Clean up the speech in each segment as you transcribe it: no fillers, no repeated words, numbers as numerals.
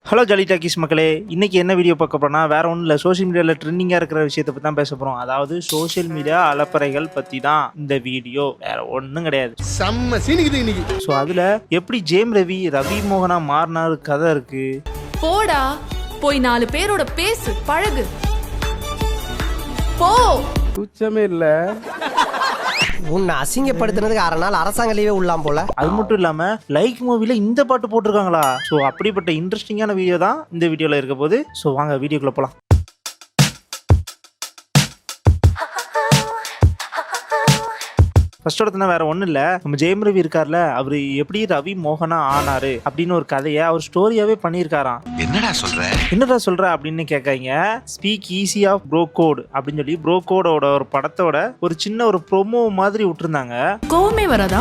Hello jolly talkies மக்களே, இன்னைக்கு என்ன வீடியோ பார்க்க போறோம்னா வேற ஒன்றும் இல்லை, சோஷியல் மீடியாவில் ட்ரெண்டிங்காக இருக்கிற விஷயத்தை பற்றி தான் பேச போகிறோம். அதாவது சோஷியல் மீடியா அலப்பறைகள் பற்றி தான் இந்த வீடியோ, வேற ஒன்றும் கிடையாது. செம்ம சீனிக்குது இன்னைக்கு. ஸோ அதில் எப்படி ஜேம் ரவி மோகனா மாறினாரு கதை இருக்கு. போடா போய் 4 பேரோட பேசு பழகு போ. துச்சமே இல்ல. உன்னை அசிங்கப்படுத்தினதுக்கு 6 நாள் அரசாங்க லீவே உள்ளாம் போல. அது மட்டும் இல்லாம லைக் மூவில இந்த பாட்டு போட்டிருக்காங்களா. ஸோ அப்படிப்பட்ட இன்ட்ரெஸ்டிங்கான வீடியோ தான் இந்த வீடியோல இருக்க போது. ஸோ வாங்க வீடியோக்குள்ள போலாம். ஃபர்ஸ்ட் இடத்துல வேற ஒன்றும் இல்லை, நம்ம ஜெயம் ரவி இருக்கார்ல, அவர் எப்படி ரவி மோகனா ஆனாரு அப்படின்னு ஒரு கதையை அவர் ஸ்டோரியாவே பண்ணியிருக்காராம். என்னடா சொல்ற அப்படின்னு கேட்காங்க. Speak easy of bro code அப்படின்னு சொல்லி ப்ரோ கோடோட ஒரு படத்தோட ஒரு சின்ன ஒரு ப்ரோமோ மாதிரி விட்டுருந்தாங்க. கோவமே வராதா?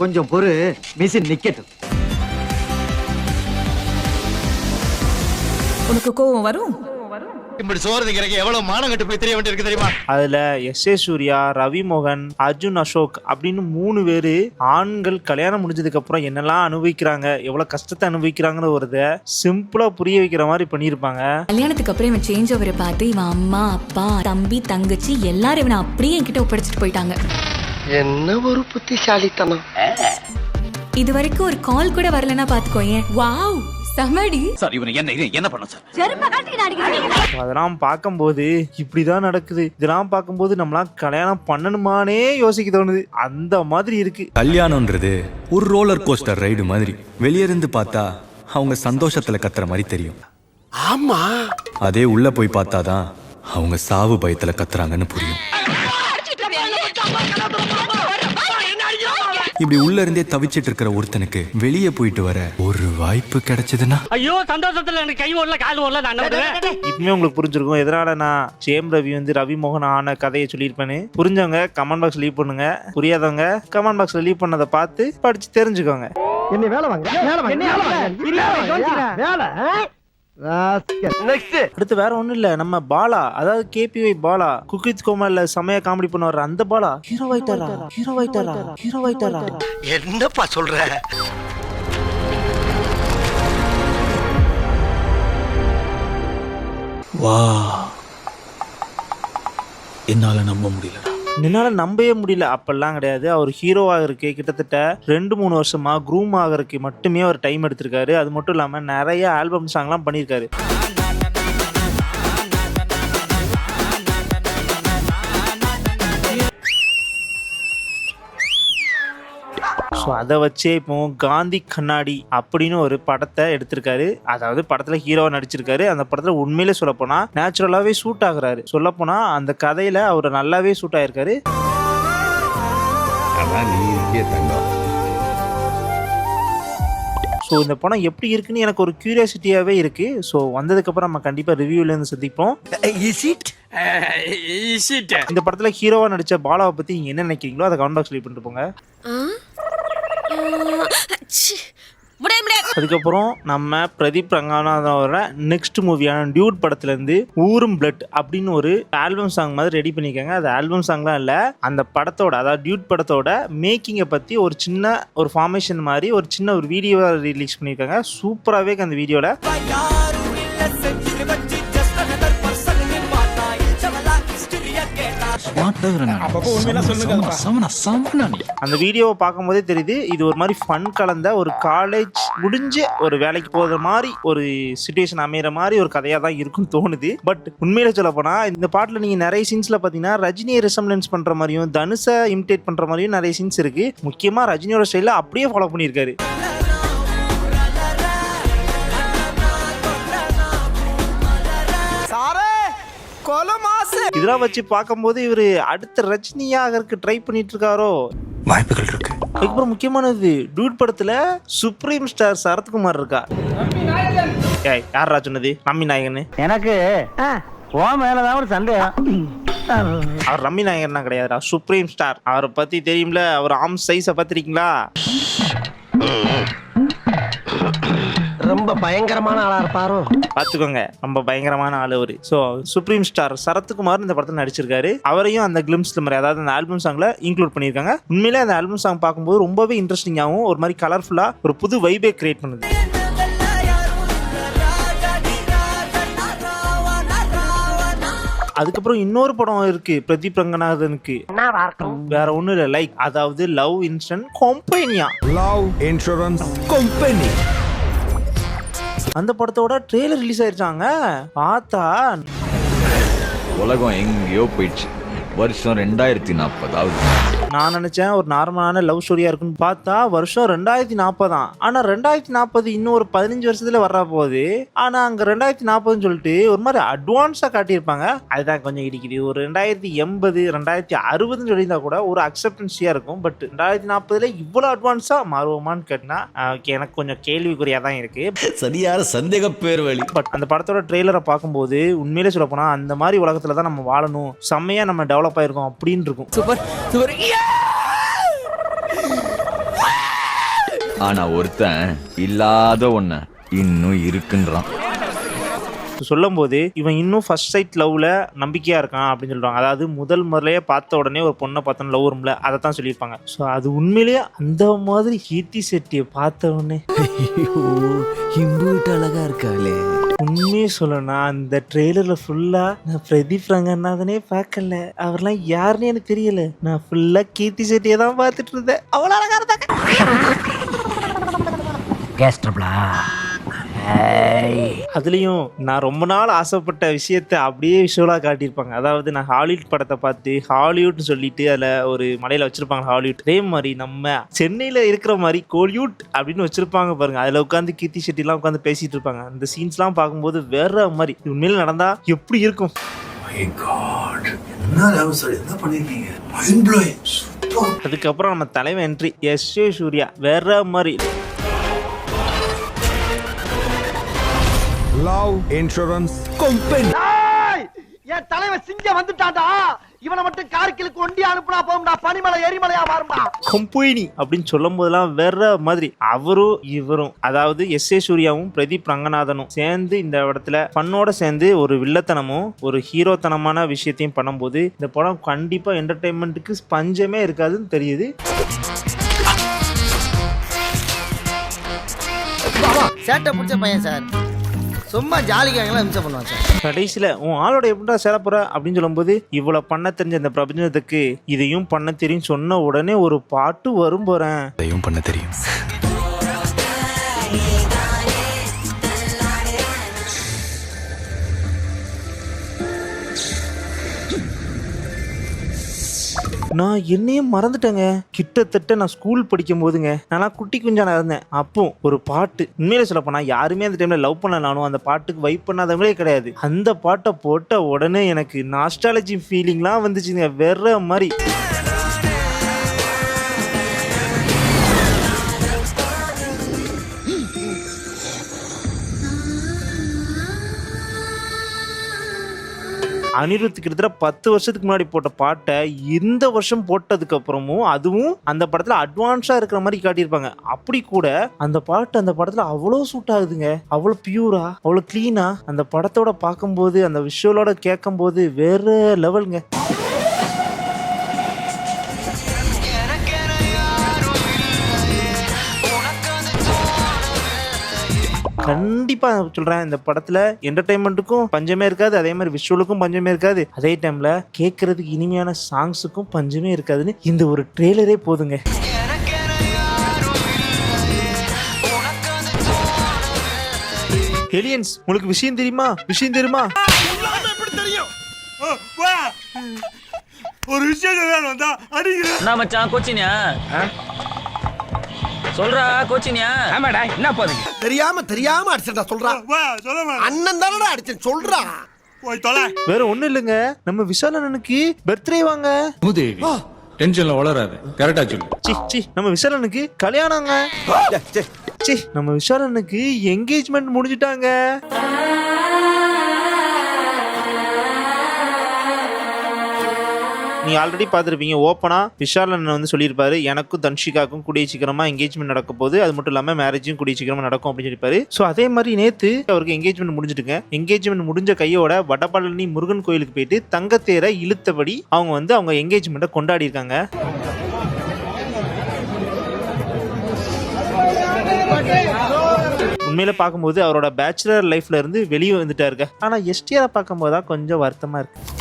கொஞ்சம் பொறு, மிஷின் நிக்கட்டும். உனக்கு கோவம் வரும். இப்படி சோறு திங்கிறக்கு எவ்வளவு மானம் கட்டு போய் தெரிய வேண்டியிருக்கு தெரியுமா? அதுல எஸ்.ஏ. சூர்யா, ரவி மோகன், அர்ஜுன் அசோக் அப்படின்னு 3 பேரு ஆண்கள் கல்யாணம் முடிஞ்சதுக்கு அப்புறம் என்னெல்லாம் அனுபவிக்கிறாங்க, எவ்வளவு கஷ்டத்தை அனுபவிக்கிறாங்கன்னு ஒரு சிம்பிளா புரிய வைக்கிற மாதிரி பண்ணிருப்பாங்க. கல்யாணத்துக்கு அப்புறம் இவன் சேஞ்ச் ஓவரை பார்த்து இவன் அம்மா அப்பா தம்பி தங்கச்சி எல்லாரும் இவனை அப்படியே என்கிட்ட ஒப்படைச்சிட்டு போயிட்டாங்க. என்ன ஒரு புத்திசாலித்தனம். இது வரைக்கும் ஒரு கால் கூட வரலன்னா பாத்துக்கோயேன். வாவ் சமடி. சார் இவனை என்ன பண்ண சார்? அதெல்லாம் பார்க்கும்போது இப்படிதான் நடக்குது. இதெல்லாம் பார்க்கும்போது நம்மளாம் கல்யாணம் பண்ணணுமானே யோசிக்க தோணுது. அந்த மாதிரி இருக்கு. கல்யாணம்ன்றது ஒரு ரோலர் கோஸ்டர் ரைடு மாதிரி. வெளியே இருந்து பார்த்தா அவங்க சந்தோஷத்துல கத்துற மாதிரி தெரியும். ஆமா, அதே உள்ள போய் பார்த்தாதான் அவங்க சாவு பயத்துல கத்துறாங்கன்னு புரியும். இப்படி உள்ள இருந்தே தவிச்சிட்டு இருக்கிற ஒருத்தனுக்கு வெளியே போயிட்டு வர ஒரு வாய்ப்பு கிடைச்சதுன்னா, ஐயோ சந்தோஷத்துல எனக்கு கை ஓடல கால் ஓடல. இப்பவுமே உங்களுக்கு புரிஞ்சிருக்கும் எதனால நான் ஜேம் ரவி ரவி மோகன் ஆன கதையை சொல்லியிருப்பேன்னு. புரிஞ்சவங்க கமெண்ட் பாக்ஸ் லீவ் பண்ணுங்க, புரியாதவங்க கமெண்ட் பாக்ஸ்ல லீவ் பண்ணதை பார்த்து படிச்சு தெரிஞ்சுக்கோங்க. என்ன வேலை வாங்க, வேலை வாங்க, வேலை. அடுத்து வேற ஒண்ணும் இல்ல, நம்ம பாலா, அதாவது கேபிஒய் பாலா, குக்வித் கோமாளில செமையா காமெடி பண்ண வர்ற அந்த பாலா ஹீரோவாயிட்டாரா. என்னப்பா சொல்ற? வா, என்னால நம்ப முடியல. என்னால நம்பவே முடியல. அப்பெல்லாம் கிடையாது. அவர் ஹீரோவாக இருக்கு கிட்டத்தட்ட 2-3 வருஷமா க்ரூம் ஆகிறதுக்கு மட்டுமே அவர் டைம் எடுத்திருக்காரு. அது மட்டும் இல்லாம நிறைய ஆல்பம் சாங்லாம் பண்ணியிருக்காரு. ஸோ அதை வச்சே இப்போ காந்தி கண்ணாடி அப்படின்னு ஒரு படத்தை எடுத்திருக்காரு. அதாவது படத்துல ஹீரோவா நடிச்சிருக்காரு. அந்த படத்துல உண்மையிலே சொல்ல போனா நேச்சுரலாவே சூட் ஆகுறாரு. சொல்ல போனா அந்த கதையில அவர் நல்லாவே சூட் ஆயிருக்காரு. ஸோ இந்த படம் எப்படி இருக்குன்னு எனக்கு ஒரு கியூரியாசிட்டியாவே இருக்கு. ஸோ வந்ததுக்கப்புறம் நம்ம கண்டிப்பா ரிவ்யூல இருந்து சந்திப்போம். இந்த படத்துல ஹீரோவா நடிச்ச பாலாவை பத்தி நீங்க என்ன நினைக்கிறீங்களோ அதை கமெண்ட் பாக்ஸ்ல பண்ணிட்டு போங்க. அதுக்கப்புறம் நம்ம பிரதீப் ரங்கநாதனோட நெக்ஸ்ட் மூவியான டியூட் படத்துல இருந்து ஊரும் பிளட் அப்படின்னு ஒரு ஆல்பம் சாங் மாதிரி ரெடி பண்ணிருக்காங்க. அது ஆல்பம் சாங்லாம் இல்ல, அந்த படத்தோட, அதாவது டியூட் படத்தோட மேக்கிங்கை பத்தி ஒரு சின்ன ஒரு ஃபார்மேஷன் மாதிரி ஒரு சின்ன ஒரு வீடியோ ரிலீஸ் பண்ணிருக்காங்க. சூப்பராகவே அந்த வீடியோல அந்த வீடியோவை பார்க்கும் போதே தெரியுது இது ஒரு மாதிரி ஃபன் கலந்த ஒரு காலேஜ் முடிஞ்ச ஒரு வேலைக்கு போகிற மாதிரி ஒரு சிச்சுவேஷன் அமைகிற மாதிரி ஒரு கதையாக தான் இருக்குன்னு தோணுது. பட் உண்மையில சொல்ல போனா இந்த பாட்டில் நீங்க நிறைய சீன்ஸ்ல பாத்தீங்கன்னா ரஜினியை ரெசம்லன்ஸ் பண்ற மாதிரியும் தனுஷை இமிடேட் பண்ற மாதிரியும் நிறைய சீன்ஸ் இருக்கு. முக்கியமா ரஜினியோட ஸ்டைல அப்படியே ஃபாலோ பண்ணியிருக்காரு. இதெல்லாம் வச்சு பார்க்கும்போது இவரு அடுத்த ரஜினியாக ட்ரை பண்ணிட்டு இருக்காரோ வாய்ப்புகள் இருக்கு. அதுக்கப்புறம் முக்கியமானது டியூட் படத்துல சுப்ரீம் ஸ்டார் சரத்குமார் இருக்கா. யாரா சொன்னது ரம்மி நாயகன்னு? எனக்கு மேலதான் ஒரு சந்தேகம். அவர் ரம்மி நாயகன்னா கிடையாதுடா, சுப்ரீம் ஸ்டார். அவரை பத்தி தெரியும்ல, அவர் ஆம் சைஸ பாத்திருக்கீங்களா? ரொம்ப ரொம்ப பயங்கரமான ஆளா இருப்பாரோ? பாத்துக்கோங்க, ரொம்ப பயங்கரமான ஆளு அவரு. ஸோ சுப்ரீம் ஸ்டார் சரத்குமார் இந்த படத்துல நடிச்சிருக்காரு. அவரையும் அந்த கிளிம்ஸ்ல மாதிரி, அதாவது அந்த ஆல்பம் சாங்ல இன்க்ளூட் பண்ணியிருக்காங்க. உண்மையிலே அந்த ஆல்பம் சாங் பார்க்கும்போது ரொம்பவே இன்ட்ரெஸ்டிங்காகவும் ஒரு மாதிரி கலர்ஃபுல்லா ஒரு புது வைபே கிரியேட் பண்ணுது. அதுக்கப்புறம் இன்னொரு படம் இருக்கு பிரதீப் ரங்கநாதனுக்கு, வேற ஒண்ணும் இல்ல, லைக், அதாவது லவ் இன்சூரன்ஸ் கம்பெனியா, லவ் இன்சூரன்ஸ் கம்பெனி. அந்த படத்தோட ட்ரெய்லர் ரிலீஸ் ஆயிருச்சாங்க. பார்த்தா உலகம் எங்கேயோ போயிடுச்சு. வருஷம் 2040 ஆகுது. நான் நினைச்சேன் ஒரு நார்மலான லவ் ஸ்டோரியா இருக்குன்னு பார்த்தா வருஷம் 2040 தான். ஆனா 2040 இன்னும் ஒரு 15 வருஷத்துல வர்ற போகுது. ஆனா அங்க 2040 சொல்லிட்டு ஒரு மாதிரி அட்வான்ஸா காட்டியிருப்பாங்க. அதுதான் கொஞ்சம் இடிக்குது. ஒரு 2080 2060 சொல்லியிருந்தா கூட ஒரு அக்செப்டன்ஸியா இருக்கும். பட் 2040 இவ்வளவு அட்வான்ஸா மாறுவோமான்னு கேட்டினா எனக்கு கொஞ்சம் கேள்விக்குறியா தான் இருக்கு. சரியான சந்தேக பேர் வழி. பட் அந்த படத்தோட ட்ரெய்லரை பார்க்கும்போது உண்மையிலே சொல்ல போனா அந்த மாதிரி உலகத்துல தான் நம்ம வாழணும், செம்மையா நம்ம டெவலப் ஆயிருக்கோம் அப்படின்னு இருக்கும். Super super. ஆனா ஒருத்தன் இல்லாத ஒண்ண இன்னும் இருக்குன்றான். சொல்லும் போது இவன் இன்னும் ஃபர்ஸ்ட் சைட் லவ்ல நம்பிக்கையா இருக்கான் அப்படின்னு சொல்றாங்க. அதாவது முதல்லயே பார்த்த உடனே ஒரு பொண்ணை பார்த்தோன்னு லவ் ரூம்ல அதை தான் சொல்லியிருப்பாங்க. ஸோ அது உண்மையிலேயே அந்த மாதிரி கீர்த்தி செட்டியை பார்த்த உடனே இம்புட்டு அழகா இருக்காளே. உண்மையே சொல்லனா அந்த ட்ரெய்லர்ல ஃபுல்லா நான் பிரதீப் ரங்கநாதனே பார்க்கல, அவர்லாம் யாருன்னு எனக்கு தெரியல. நான் ஃபுல்லா கீர்த்தி செட்டியை தான் பார்த்துட்டு இருந்தேன். அவ்வளோ அழகா இருந்தாங்க. அதுலயும் நான் ரொம்ப நாள் ஆசைப்பட்ட விஷயத்த அப்படியே விஷுவலா காட்டியிருப்பாங்க. அதாவது நான் ஹாலிவுட் படத்தை பார்த்து ஹாலிவுட்னு சொல்லிட்டு அதுல ஒரு மலையில வச்சிருப்பாங்க ஹாலிவுட், அதே மாதிரி நம்ம சென்னையில இருக்கிற மாதிரி கோலிவுட் அப்படின்னு வச்சிருப்பாங்க பாருங்க. அதுல உட்காந்து கீர்த்தி செட்டி எல்லாம் உட்காந்து பேசிட்டு இருப்பாங்க. அந்த சீன்ஸ் எல்லாம் பார்க்கும்போது வேற மாதிரி உண்மையில நடந்தா எப்படி இருக்கும். அதுக்கப்புறம் நம்ம தலைவன் என்ட்ரி எஸ்.ஏ. சூர்யா வேற மாதிரி. Love insurance company. என் தலைவன் சிங்கம் வந்துட்டான்டா. இவனை மட்டும் கார்கிலுக்கு ஒண்டி அனுப்புனா போகும்டா, பனிமலை எரிமலையா மாறும்டா. கம்பெனி அப்படின்னு சொல்லும் போதெல்லாம் வேற மாதிரி. அவரும் இவரும், அதாவது எஸ்.ஏ. சூர்யாவும் பிரதீப் ரங்கநாதனும் சேர்ந்து இந்த இடத்துல பண்ணோட சேர்ந்து ஒரு வில்லத்தனமும் ஒரு ஹீரோத்தனமான விஷயத்தையும் பண்ணும்போது இந்த படம் கண்டிப்பா என்டர்டைன்மெண்ட்டுக்கு பஞ்சமே இருக்காதுன்னு தெரியுது. சேட்டை பிடிச்ச பையன் சார், சும்மா ஜாலிக்காகலாம் இம்சை பண்ணுவான் சார். கடைசியில உன் ஆளோட எப்படிடா சேர போற அப்படின்னு சொல்லும்போது இவ்வளவு பண்ண தெரிஞ்ச இந்த பிரபஞ்சத்துக்கு இதையும் பண்ண தெரியும் சொன்ன உடனே ஒரு பாட்டு வரும் போறேன். இதையும் பண்ண தெரியும். நான் என்னையும் மறந்துட்டேங்க. கிட்டத்தட்ட நான் ஸ்கூல் படிக்கும் போதுங்க, நான் குட்டி குஞ்சானா இருந்தேன். அப்போ ஒரு பாட்டு, உண்மையிலே சொல்ல போனா யாருமே அந்த டைம்ல லவ் பண்ணலானோ அந்த பாட்டுக்கு வைப் பண்ணாதவங்களே கிடையாது. அந்த பாட்டை போட்ட உடனே எனக்கு நாஸ்டாலஜி ஃபீலிங்லாம் வந்துச்சுங்க வேற மாதிரி. அனிருத் கிட்டத்தட்ட 10 வருஷத்துக்கு முன்னாடி போட்ட பாட்டை இந்த வருஷம் போட்டதுக்கு அப்புறமும் அதுவும் அந்த படத்துல அட்வான்ஸா இருக்கிற மாதிரி காட்டியிருப்பாங்க. அப்படி கூட அந்த பாட்டு அந்த படத்துல அவ்வளோ சூட் ஆகுதுங்க, அவ்வளோ பியூரா, அவ்வளோ கிளீனா. அந்த படத்தோட பார்க்கும்போது அந்த விஷுவலோட கேட்கும் போது வேற லெவலுங்க. கண்டிப்பா சொல்றேன், இந்த படத்துல என்டர்டைன்மெண்ட்டுக்கும் பஞ்சமே இருக்காது, அதே மாதிரி விஷுவலுக்கும் பஞ்சமே இருக்காது, அதே டைம்ல கேட்கறதுக்கு இனிமையான சாங்ஸுக்கும் பஞ்சமே இருக்காதுன்னு இந்த ஒரு ட்ரெய்லரே போதுங்க. ஏலியன்ஸ், உங்களுக்கு விஷயம் தெரியுமா? ஒரு விஷயம் வந்தா அடிக்கிறேன். நான் மச்சான் கோச்சினியா சொல்றா, கோச்சினியா? ஆமாடா, என்ன போதுங்க? தெரியாம அடிச்சா சொல்றா. அண்ணன் தானடா அடிச்சேன் சொல்றா. போய் தொலை. வேற ஒண்ணும் இல்லைங்க, நம்ம விஷால் அண்ணனுக்கு பர்த்டே வாங்க. டென்ஷன்ல வளராது, கரெக்டா சொல்லு. சி நம்ம விஷால் அண்ணனுக்கு கல்யாணங்க. நம்ம விஷால் அண்ணனுக்கு என்கேஜ்மெண்ட் முடிஞ்சிட்டாங்க. நீ ஆல்ரெடி பார்த்துருப்பீங்க ஓப்பனா விஷால் அண்ணன் வந்து சொல்லியிருப்பாரு எனக்கும் தன்ஷிகாக்கும் கூடிய சீக்கிரமா எங்கேஜ்மெண்ட் நடக்க போகுது, அது மட்டும் இல்லாம மேரேஜும் கூடிய சீக்கிரமா நடக்கும் அப்படின்னு சொல்லியிருப்பாரு. ஸோ அதே மாதிரி நேத்து அவருக்கு எங்கேஜ்மெண்ட் முடிஞ்சிட்டுங்க. எங்கேஜ்மெண்ட் முடிஞ்ச கையோட வடபழனி முருகன் கோயிலுக்கு போயிட்டு தங்கத்தேரை இழுத்தபடி அவங்க வந்து அவங்க எங்கேஜ்மெண்ட்டை கொண்டாடி இருக்காங்க. உண்மையில பார்க்கும்போது அவரோட பேச்சுலர் லைஃப்ல இருந்து வெளியே வந்துட்டாருங்க. ஆனா எஸ்டிஆரை பார்க்கும்போது தான் கொஞ்சம் வருத்தமா இருக்கு.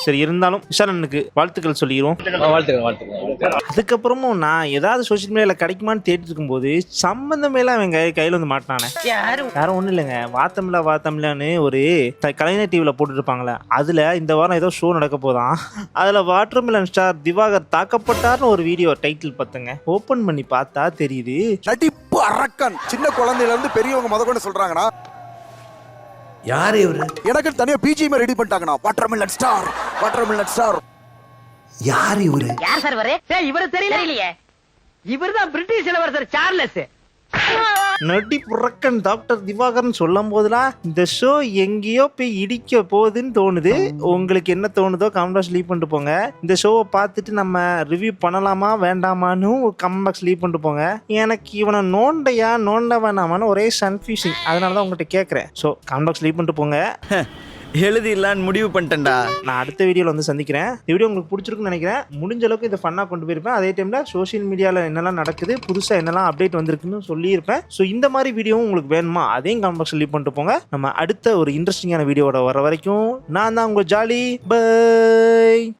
சரி, இருந்தாலும் விஷாலனுக்கு வாழ்த்துக்கள் சொல்லிடுவோம். அதுக்கப்புறமும் நான் ஏதாவது சோசியல் மீடியால கிடைக்குமான்னு தேடிட்டு இருக்கும்போது சம்பந்தமேலாம் அவன் கையில வந்து மாட்டினானே. யாரும் ஒண்ணும் இல்லைங்க, வாத்தம்லான்னு ஒரு கலைஞர் டிவில போட்டுட்டு இருப்பாங்களே, அதுல இந்த வாரம் ஏதோ ஷோ நடக்க போதான். அதுல வாட்டர்மெலன் ஸ்டார் திவாகர் தாக்கப்பட்டார்னு ஒரு வீடியோ டைட்டில் பார்த்துங்க. ஓபன் பண்ணி பார்த்தா தெரியுது நடிப்பு அரக்கன். சின்ன குழந்தையில இருந்து பெரியவங்க முதற்கொண்டு சொல்றாங்கண்ணா, யாரு இவரு? எனக்கு தனியா பிஜிஎம் ரெடி பண்ணிட்டாங்கண்ணா. Watermelon star. யாரு இவரு? யார் சார் இவரு? இவரு தெரியலையே. இவர்தான் பிரிட்டிஷ் இளவரசர் சார்லஸ். நடி புறக்கன் டாக்டர் திவாகர்னு சொல்லும் போதுலாம் இந்த ஷோ எங்கேயோ போய் இடிக்க போகுதுன்னு தோணுது. உங்களுக்கு என்ன தோணுதோ கமெண்ட் பாக்ஸ் லீவ் பண்ணிட்டு போங்க. இந்த ஷோவை பார்த்துட்டு நம்ம ரிவ்யூ பண்ணலாமா வேண்டாமான்னு கமெண்ட் பாக்ஸ் லீவ் பண்ணிட்டு போங்க. எனக்கு இவனை நோண்ட வேணாமான்னு ஒரே கன்ஃபியூசிங், அதனால தான் உங்கள்கிட்ட கேட்குறேன். ஸோ கமெண்ட் பாக்ஸ் லீவ் பண்ணிட்டு போங்க. எழுதிடலான்னு முடிவு பண்ணிட்டேன்டா. நான் அடுத்த வீடியோவில் வந்து சந்திக்கிறேன். இந்த வீடியோ உங்களுக்கு பிடிச்சிருக்குன்னு நினைக்கிறேன். முடிஞ்ச அளவுக்கு இதை ஃபன்னாக கொண்டு போயிருப்பேன். அதே டைமில் சோஷியல் மீடியாவில் என்னெல்லாம் நடக்குது, புதுசாக என்னெல்லாம் அப்டேட் வந்திருக்குன்னு சொல்லியிருப்பேன். ஸோ இந்த மாதிரி வீடியோவும் உங்களுக்கு வேணுமா, அதையும் கமெண்ட் பாக்ஸில் லீவ் பண்ணிட்டு போங்க. நம்ம அடுத்த ஒரு இன்ட்ரெஸ்டிங்கான வீடியோவோட வர வரைக்கும் நான் தான் உங்கள் ஜாலி. பை.